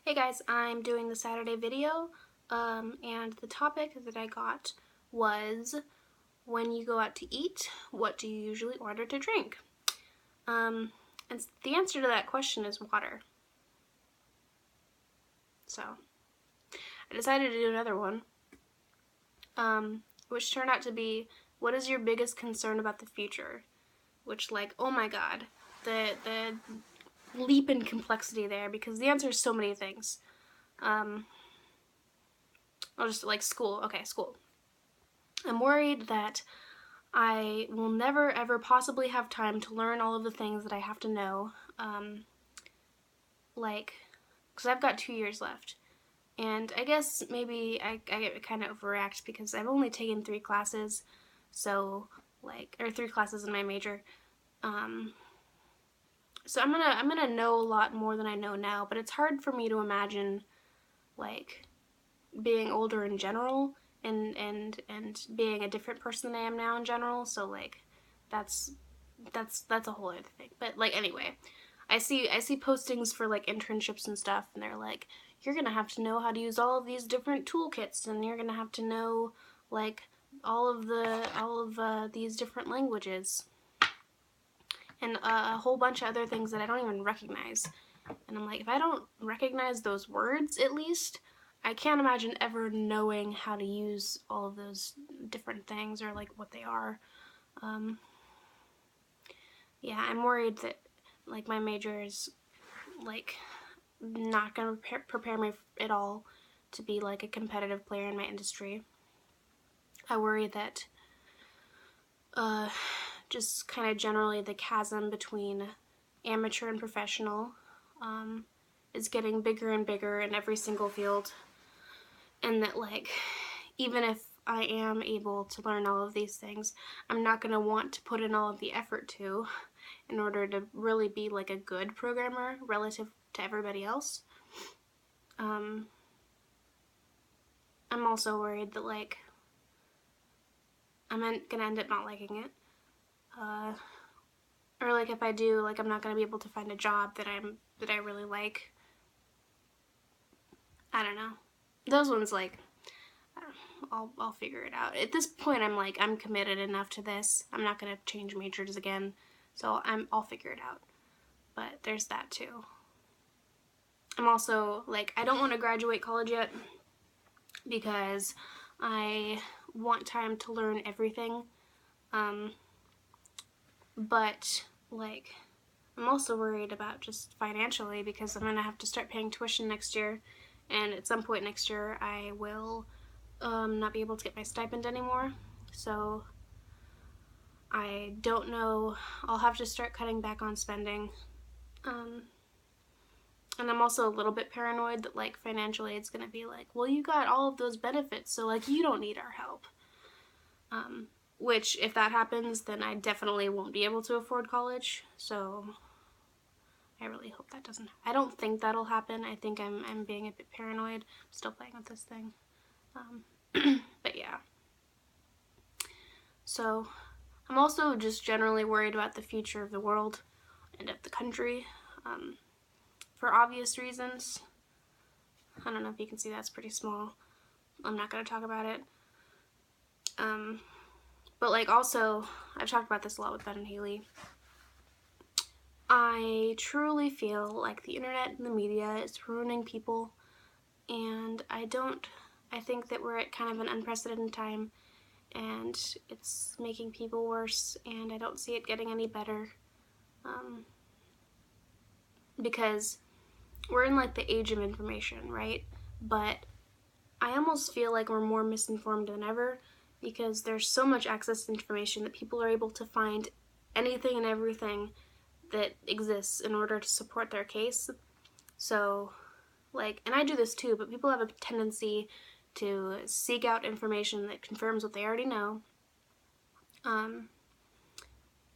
Hey guys, I'm doing the Saturday video, and the topic that I got was, when you go out to eat, what do you usually order to drink? And the answer to that question is water. So, I decided to do another one, which turned out to be, what is your biggest concern about the future? Which, like, oh my god, the leap in complexity there, because the answer is so many things. I'll just, like, school. Okay, school. I'm worried that I will never ever possibly have time to learn all of the things that I have to know, because I've got 2 years left. And I guess maybe I kind of overreact because I've only taken 3 classes, so, or 3 classes in my major. So I'm gonna know a lot more than I know now, but it's hard for me to imagine, like, being older in general and being a different person than I am now in general. So, like, that's a whole other thing. But, like, anyway, I see postings for, like, internships and stuff, and they're like, you're gonna have to know how to use all of these different toolkits, and you're gonna have to know, like, all of these different languages and a whole bunch of other things that I don't even recognize. And I'm like, if I don't recognize those words, at least, I can't imagine ever knowing how to use all of those different things, or, like, what they are. Yeah, I'm worried that, like, my major is, like, not gonna prepare me at all to be, like, a competitive player in my industry. I worry that just kind of generally the chasm between amateur and professional is getting bigger and bigger in every single field, and that, like, even if I am able to learn all of these things, I'm not going to want to put in all of the effort to in order to really be, like, a good programmer relative to everybody else. I'm also worried that, like, I'm gonna end up not liking it. Or, like, if I do, like, I'm not gonna be able to find a job that I really like. I don't know. Those ones, like, I'll figure it out. At this point, I'm committed enough to this. I'm not gonna change majors again, so I'll figure it out. But there's that too. I'm also, like, I don't want to graduate college yet because I want time to learn everything. But, like, I'm also worried about just financially because I'm gonna have to start paying tuition next year, and at some point next year I will not be able to get my stipend anymore. So I don't know. I'll have to start cutting back on spending. And I'm also a little bit paranoid that, like, financial aid's gonna be like, well, you got all of those benefits, so, like, you don't need our help. Which, if that happens, then I definitely won't be able to afford college. So I really hope that doesn't. I don't think that'll happen. I think I'm being a bit paranoid. I'm still playing with this thing. But yeah. So I'm also just generally worried about the future of the world and of the country, for obvious reasons. I don't know if you can see, that's pretty small. I'm not going to talk about it. But, like, also, I've talked about this a lot with Ben and Haley. I truly feel like the internet and the media is ruining people, and I think that we're at kind of an unprecedented time, and it's making people worse, and I don't see it getting any better. Because we're in, like, the age of information, right? But I almost feel like we're more misinformed than ever because there's so much access to information that people are able to find anything and everything that exists in order to support their case. So, like, and I do this too, but people have a tendency to seek out information that confirms what they already know. And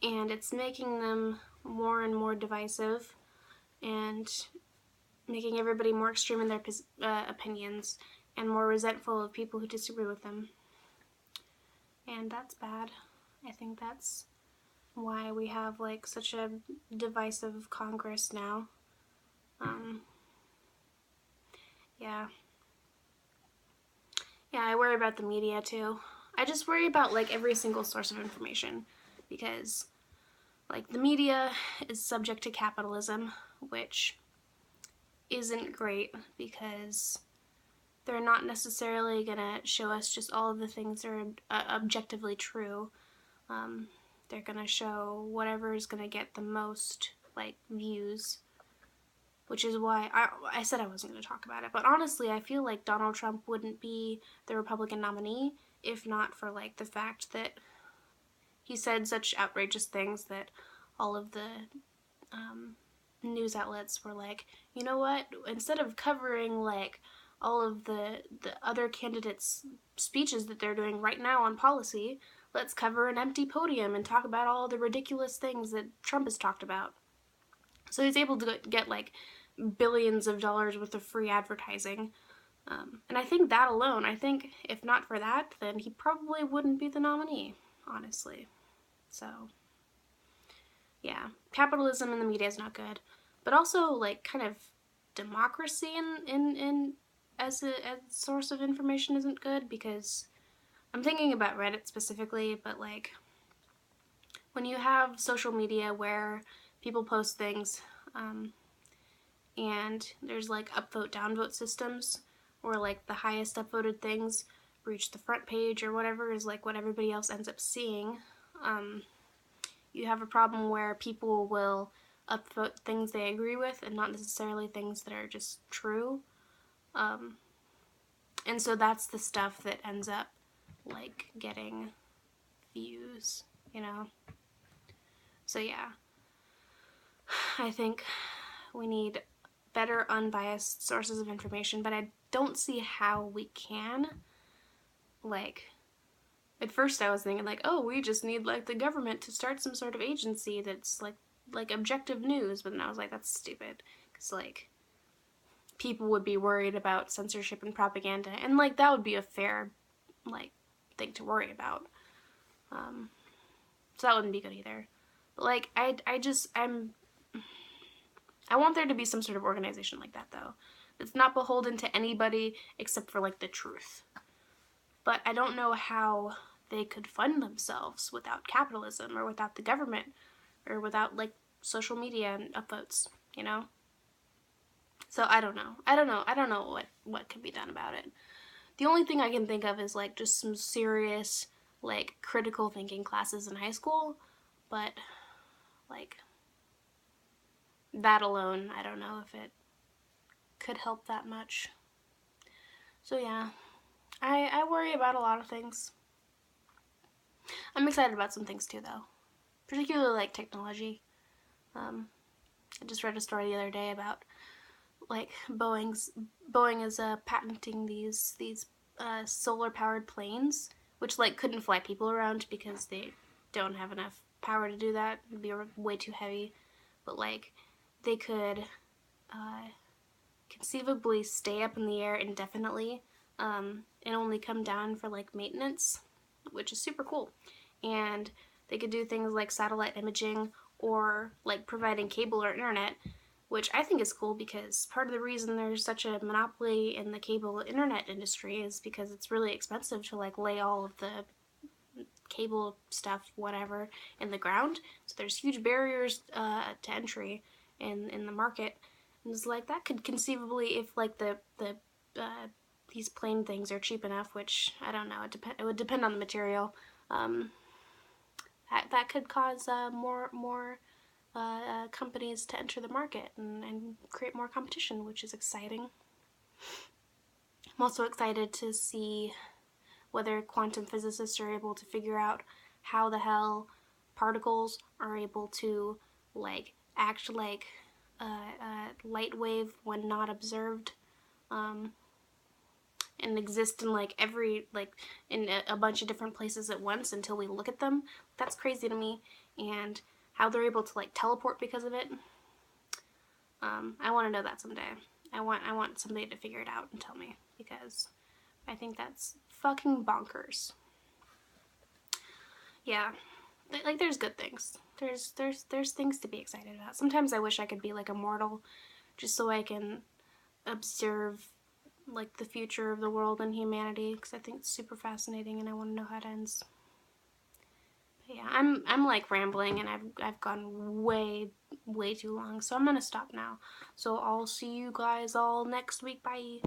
it's making them more and more divisive and making everybody more extreme in their opinions and more resentful of people who disagree with them. And that's bad. I think that's why we have, like, such a divisive Congress now. Yeah. Yeah, I worry about the media too. I just worry about like every single source of information because like the media is subject to capitalism, which isn't great because they're not necessarily gonna show us just all of the things that are objectively true. They're gonna show whatever is gonna get the most like views, which is why I said I wasn't gonna talk about it. But honestly, I feel like Donald Trump wouldn't be the Republican nominee if not for like the fact that he said such outrageous things that all of the news outlets were like, you know what? Instead of covering like all of the other candidates' speeches that they're doing right now on policy, let's cover an empty podium and talk about all the ridiculous things that Trump has talked about. So he's able to get like billions of dollars worth of free advertising. And I think that alone, I think if not for that, then he probably wouldn't be the nominee, honestly. So, yeah, capitalism in the media is not good. But also, like, kind of democracy in as a source of information isn't good because I'm thinking about Reddit specifically, but like when you have social media where people post things and there's like upvote downvote systems or like the highest upvoted things reach the front page or whatever is like what everybody else ends up seeing, you have a problem where people will upvote things they agree with and not necessarily things that are just true. And so that's the stuff that ends up like getting views, you know? So yeah, I think we need better unbiased sources of information, but I don't see how we can. Like, at first I was thinking like, oh, we just need like the government to start some sort of agency that's like objective news, but then I was like, that's stupid, because like people would be worried about censorship and propaganda, and like that would be a fair like thing to worry about. So that wouldn't be good either. But like I want there to be some sort of organization like that though. It's not beholden to anybody except for like the truth. But I don't know how they could fund themselves without capitalism or without the government or without like social media and upvotes, you know? So I don't know. I don't know what can be done about it. The only thing I can think of is like just some serious like critical thinking classes in high school, but like that alone, I don't know if it could help that much. So yeah, I worry about a lot of things. I'm excited about some things too though, particularly like technology. I just read a story the other day about like Boeing is patenting these solar powered planes, which like couldn't fly people around because they don't have enough power to do that. It'd be way too heavy. But like they could conceivably stay up in the air indefinitely and only come down for like maintenance, which is super cool. And they could do things like satellite imaging or like providing cable or internet, which I think is cool because part of the reason there's such a monopoly in the cable internet industry is because it's really expensive to like lay all of the cable stuff, whatever, in the ground. So there's huge barriers to entry in the market. And it's like that could conceivably, if like the these plane things are cheap enough, which I don't know, it would depend on the material. That could cause more companies to enter the market and create more competition, which is exciting. I'm also excited to see whether quantum physicists are able to figure out how the hell particles are able to like act like light wave when not observed, and exist in like every like in a bunch of different places at once until we look at them. That's crazy to me. And how they're able to like teleport because of it. I want to know that someday. I want somebody to figure it out and tell me, because I think that's fucking bonkers. Yeah, like there's good things. There's things to be excited about. Sometimes I wish I could be like immortal, just so I can observe like the future of the world and humanity, because I think it's super fascinating and I want to know how it ends. But yeah, I'm like rambling and I've gone way too long, so I'm gonna stop now. So I'll see you guys all next week. Bye.